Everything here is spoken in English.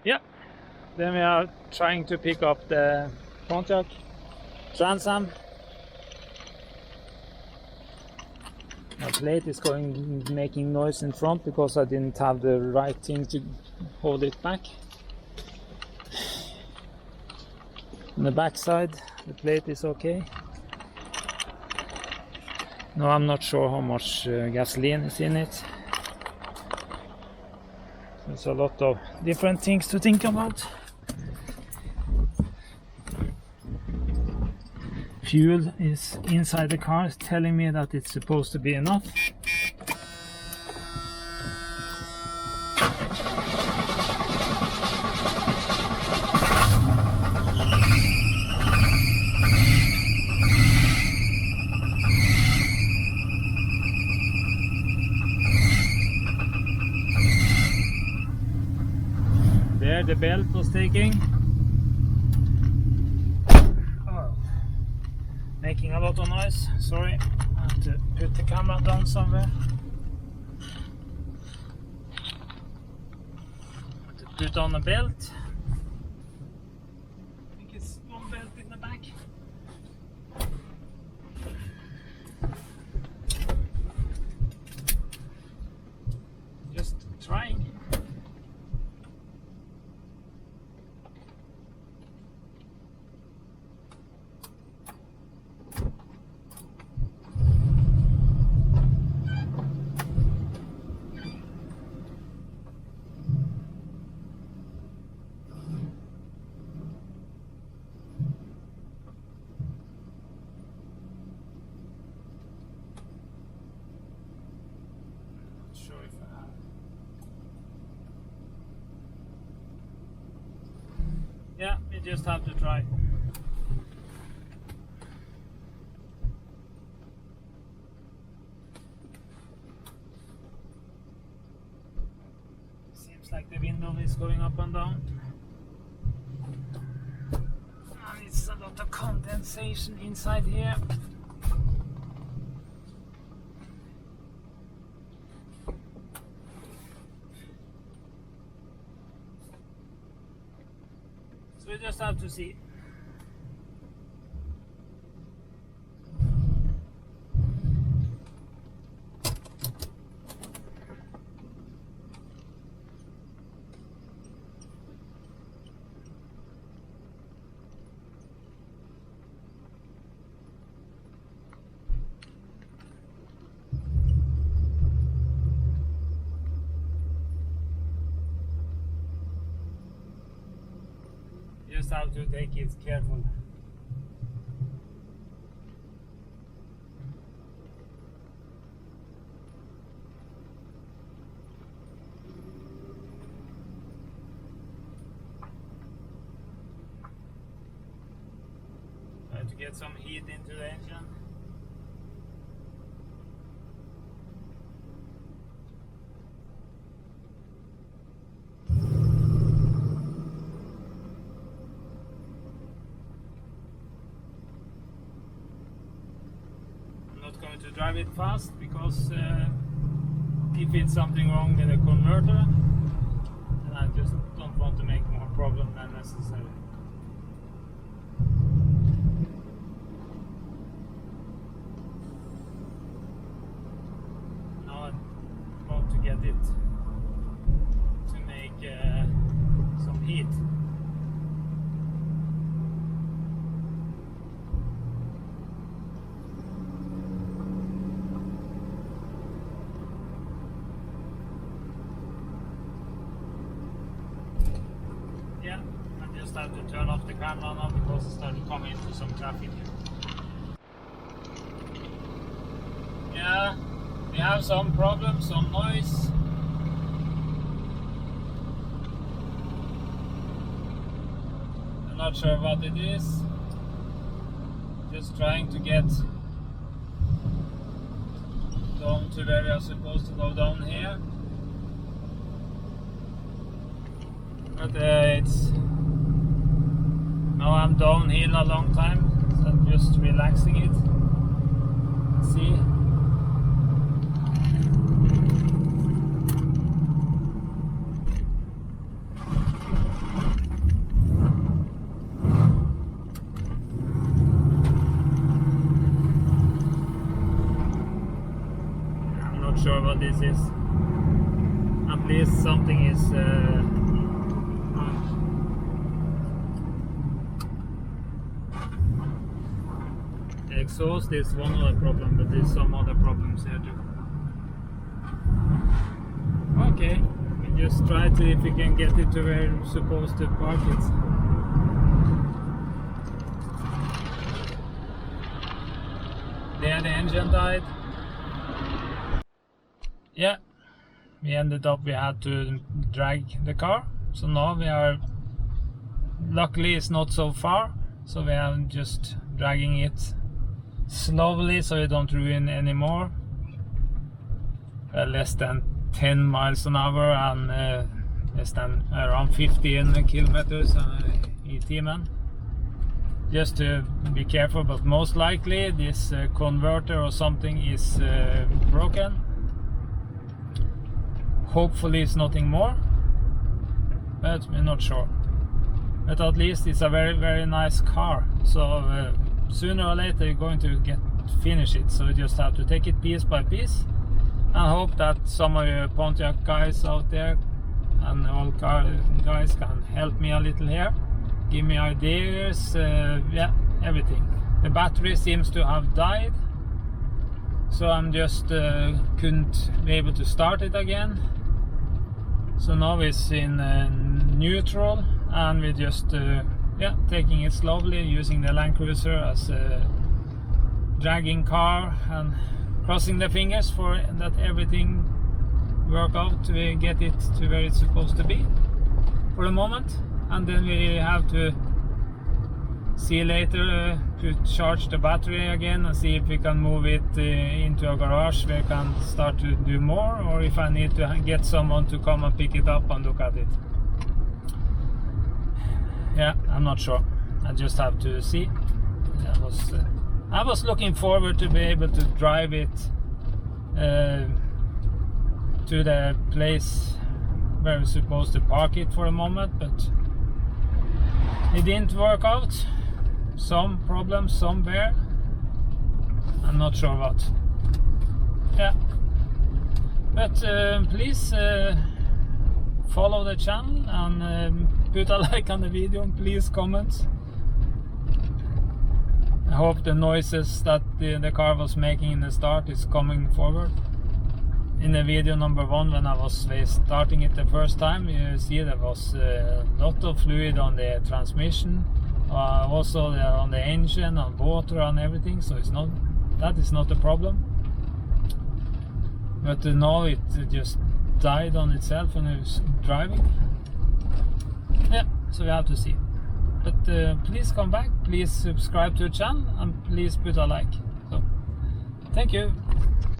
Yeah, then we are trying to pick up the Pontiac Trans Am. My plate is making noise in front because I didn't have the right thing to hold it back. On the back side, the plate is okay. No, I'm not sure how much gasoline is in it. There's a lot of different things to think about. Fuel is inside the car, telling me that it's supposed to be enough. There the belt was taking. Making a lot of noise, sorry. I have to put the camera down somewhere. To put on a belt. I think it's one belt in the back. Just trying. Sure if I have. Yeah, we just have to try. Seems like the window is going up and down. And it's a lot of condensation inside here. So we just have to see. Just have to take it careful. Try to get some heat into the engine. Going to drive it fast because if it's something wrong with the converter, then I just don't want to make more problem than necessary. Now I want to get it to make some heat. Yeah, I just have to turn off the camera now because it started coming into some traffic. Yeah, we have some problems, some noise. I'm not sure what it is. Just trying to get down to where we are supposed to go down here. But it's now I'm downhill a long time, so I'm just relaxing it. See? sure what this is. At least something is the exhaust is one of the problems, but there's some other problems here too. Okay, we just try to, if we can get it to where we're supposed to park it. There the engine died. Yeah, we ended up, we had to drag the car. So now we are, luckily it's not so far, so we are just dragging it slowly so we don't ruin anymore. Less than 10 miles an hour and less than around 15 kilometers in timmen. Just to be careful, but most likely this converter or something is broken. Hopefully it's nothing more, but we're not sure. But at least it's a very nice car, so sooner or later you're going to finish it. So you just have to take it piece by piece and hope that some of you Pontiac guys out there and all car guys can help me a little here, give me ideas, yeah, everything. The battery seems to have died, so I'm just couldn't be able to start it again. So now it's in neutral, and we're just yeah, taking it slowly, using the Land Cruiser as a dragging car and crossing the fingers for that everything work out to get it to where it's supposed to be for the moment. And then we have to see later to charge the battery again and see if we can move it into a garage where we can start to do more, or if I need to get someone to come and pick it up and look at it. Yeah, I'm not sure. I just have to see. I was looking forward to be able to drive it to the place where we're supposed to park it for a moment, but it didn't work out. Some problems somewhere, I'm not sure what. Yeah, but please follow the channel and put a like on the video, and please comment. I hope the noises that the car was making in the start is coming forward. In the video number 1, when I was starting it the first time, you see there was a lot of fluid on the transmission, also on the engine, on water and everything, so it's not, that is not a problem. But now it just died on itself when it was driving. Yeah, so we have to see. But please come back, please subscribe to the channel, and please put a like. So, thank you.